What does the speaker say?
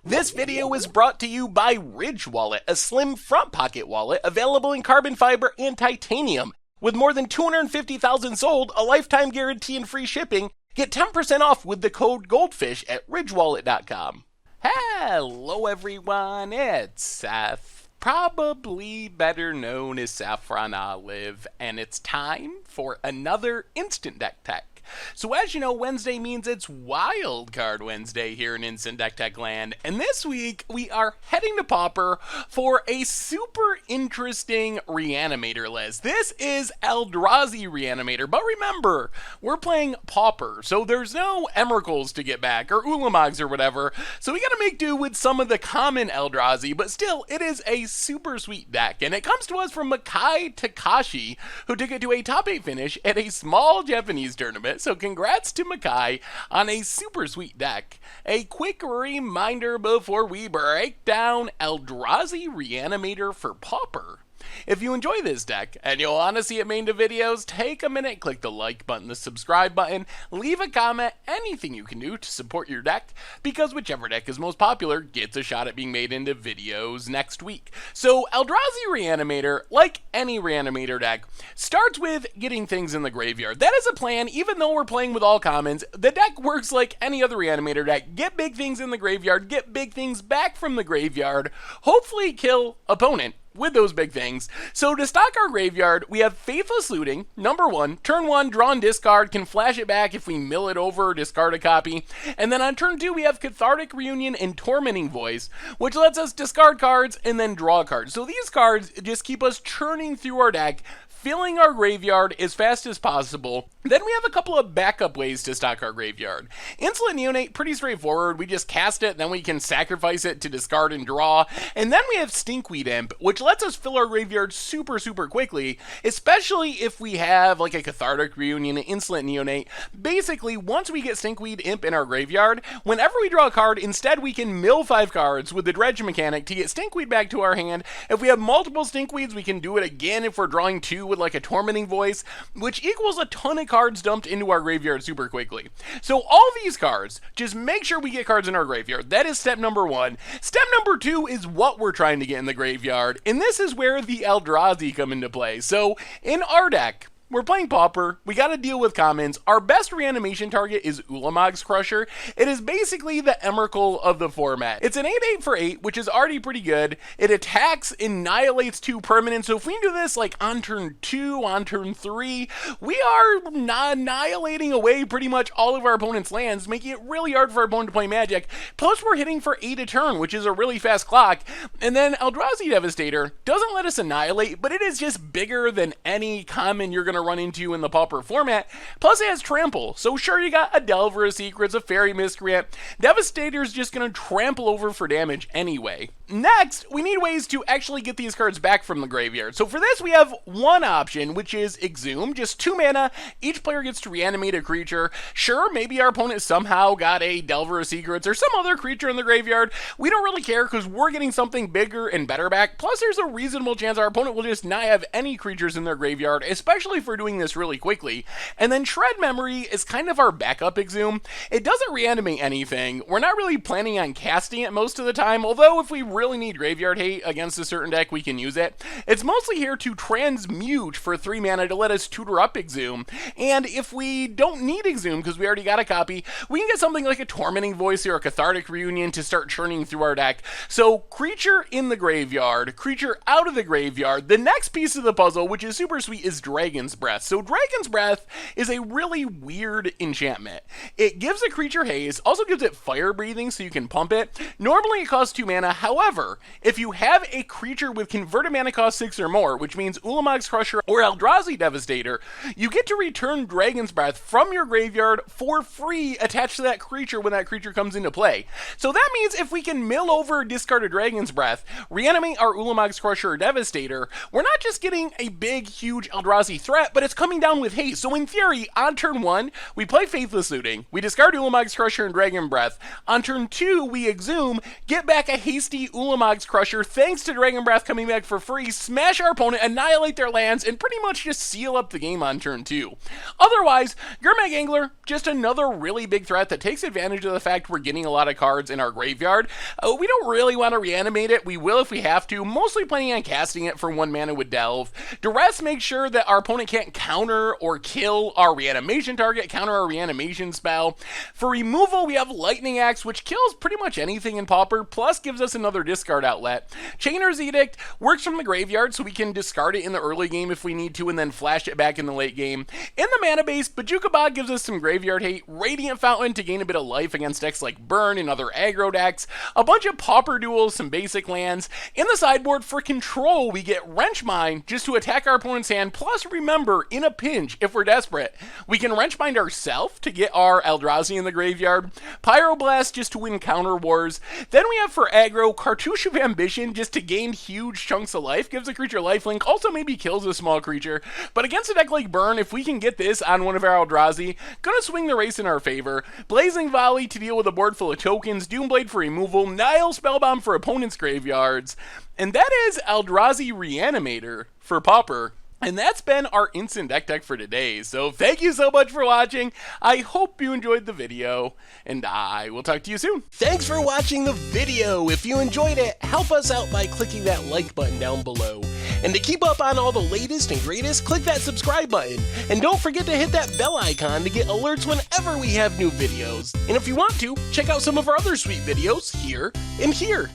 This video is brought to you by Ridge Wallet, a slim front pocket wallet available in carbon fiber and titanium. With more than 250,000 sold, a lifetime guarantee and free shipping, get 10% off with the code GOLDFISH at ridgewallet.com. Hello everyone, it's Seth, probably better known as Saffron Olive, and it's time for another Instant Deck Tech. So as you know, Wednesday means it's Wild Card Wednesday here in Instant Deck Tech land, and this week we are heading to Pauper for a super interesting Reanimator list. This is Eldrazi Reanimator, but remember, we're playing Pauper, so there's no Emeralds to get back, or Ulamogs or whatever, so we gotta make do with some of the common Eldrazi, but still, it is a super sweet deck, and it comes to us from Makai Takashi, who took it to a top 8 finish at a small Japanese tournament. So congrats to Makai on a super sweet deck. A quick reminder before we break down Eldrazi Reanimator for Pauper. If you enjoy this deck and you'll want to see it made into videos, take a minute, click the like button, the subscribe button, leave a comment, anything you can do to support your deck, because whichever deck is most popular gets a shot at being made into videos next week. So Eldrazi Reanimator, like any Reanimator deck, starts with getting things in the graveyard. That is a plan, even though we're playing with all commons. The deck works like any other Reanimator deck. Get big things in the graveyard, get big things back from the graveyard, hopefully kill opponent with those big things. So to stock our graveyard, we have Faithless Looting, number 1. Turn 1, draw and discard, can flash it back if we mill it over or discard a copy. And then on turn 2, we have Cathartic Reunion and Tormenting Voice, which lets us discard cards and then draw cards. So these cards just keep us churning through our deck, filling our graveyard as fast as possible. Then we have a couple of backup ways to stock our graveyard. Insolent Neonate, pretty straightforward. We just cast it, then we can sacrifice it to discard and draw. And then we have Stinkweed Imp, which lets us fill our graveyard super quickly, especially if we have like a Cathartic Reunion, an Insolent Neonate. Basically, once we get Stinkweed Imp in our graveyard, whenever we draw a card, instead we can mill 5 cards with the Dredge mechanic to get Stinkweed back to our hand. If we have multiple Stinkweeds, we can do it again if we're drawing 2 with like a Tormenting Voice, which equals a ton of cards dumped into our graveyard super quickly. So all these cards, just make sure we get cards in our graveyard. That is step number 1. Step number 2 is what we're trying to get in the graveyard, and this is where the Eldrazi come into play. So in our deck, we're playing Pauper, we gotta deal with commons. Our best reanimation target is Ulamog's Crusher. It is basically the Emrakul of the format. It's an 8/8 for 8, which is already pretty good. It attacks, annihilates 2 permanents, so if we do this like on turn 2, on turn 3, we are annihilating away pretty much all of our opponent's lands, making it really hard for our opponent to play Magic. Plus we're hitting for 8 a turn, which is a really fast clock. And then Eldrazi Devastator doesn't let us annihilate, but it is just bigger than any common you're gonna run into in the Pauper format. Plus it has Trample, so sure, you got a Delver of Secrets, a Fairy Miscreant. Devastator's just gonna trample over for damage anyway. Next, we need ways to actually get these cards back from the graveyard. So for this, we have one option, which is Exhume, just 2 mana. Each player gets to reanimate a creature. Sure, maybe our opponent somehow got a Delver of Secrets or some other creature in the graveyard. We don't really care because we're getting something bigger and better back. Plus, there's a reasonable chance our opponent will just not have any creatures in their graveyard, especially if we're doing this really quickly. And then Shred Memory is kind of our backup Exhume. It doesn't reanimate anything. We're not really planning on casting it most of the time, although if we really need graveyard hate against a certain deck, we can use it. It's mostly here to transmute for 3 mana to let us tutor up Exhume. And if we don't need Exhume because we already got a copy, we can get something like a Tormenting Voice or a Cathartic Reunion to start churning through our deck. So creature in the graveyard, creature out of the graveyard. The next piece of the puzzle, which is super sweet, is Dragon's Breath. So Dragon's Breath is a really weird enchantment. It gives a creature haste, also gives it fire breathing so you can pump it. Normally it costs 2 mana, however, if you have a creature with converted mana cost 6 or more, which means Ulamog's Crusher or Eldrazi Devastator, you get to return Dragon's Breath from your graveyard for free attached to that creature when that creature comes into play. So that means if we can mill over discarded Dragon's Breath, reanimate our Ulamog's Crusher or Devastator, we're not just getting a big, huge Eldrazi threat, threat, but it's coming down with haste. So in theory, on turn 1, we play Faithless Looting, we discard Ulamog's Crusher and Dragon Breath. On turn 2, we exhume, get back a hasty Ulamog's Crusher, thanks to Dragon Breath coming back for free, smash our opponent, annihilate their lands, and pretty much just seal up the game on turn 2. Otherwise, Gurmag Angler, just another really big threat that takes advantage of the fact we're getting a lot of cards in our graveyard. We don't really want to reanimate it. We will if we have to, mostly planning on casting it for 1 mana with Delve. Duress makes sure that our opponent can't counter or kill our reanimation target, counter our reanimation spell. For removal, we have Lightning Axe, which kills pretty much anything in Pauper, plus gives us another discard outlet. Chainer's Edict works from the graveyard, so we can discard it in the early game if we need to, and then flash it back in the late game. In the mana base, Bojuka Bog gives us some graveyard hate, Radiant Fountain to gain a bit of life against decks like Burn and other aggro decks, a bunch of Pauper duels, some basic lands. In the sideboard, for control, we get Wrench Mine just to attack our opponent's hand, plus remember, in a pinch, if we're desperate, we can Wrench Mine ourselves to get our Eldrazi in the graveyard, Pyroblast just to win counter wars. Then we have for aggro, Cartouche of Ambition just to gain huge chunks of life, gives a creature lifelink, also maybe kills a small creature. But against a deck like Burn, if we can get this on one of our Eldrazi, gonna swing the race in our favor. Blazing Volley to deal with a board full of tokens, Doomblade for removal, Nile Spellbomb for opponents' graveyards. And that is Eldrazi Reanimator for Pauper. And that's been our instant deck for today. So thank you so much for watching. I hope you enjoyed the video, and I will talk to you soon. Thanks for watching the video. If you enjoyed it, help us out by clicking that like button down below. And to keep up on all the latest and greatest, click that subscribe button. And don't forget to hit that bell icon to get alerts whenever we have new videos. And if you want to, check out some of our other sweet videos here and here.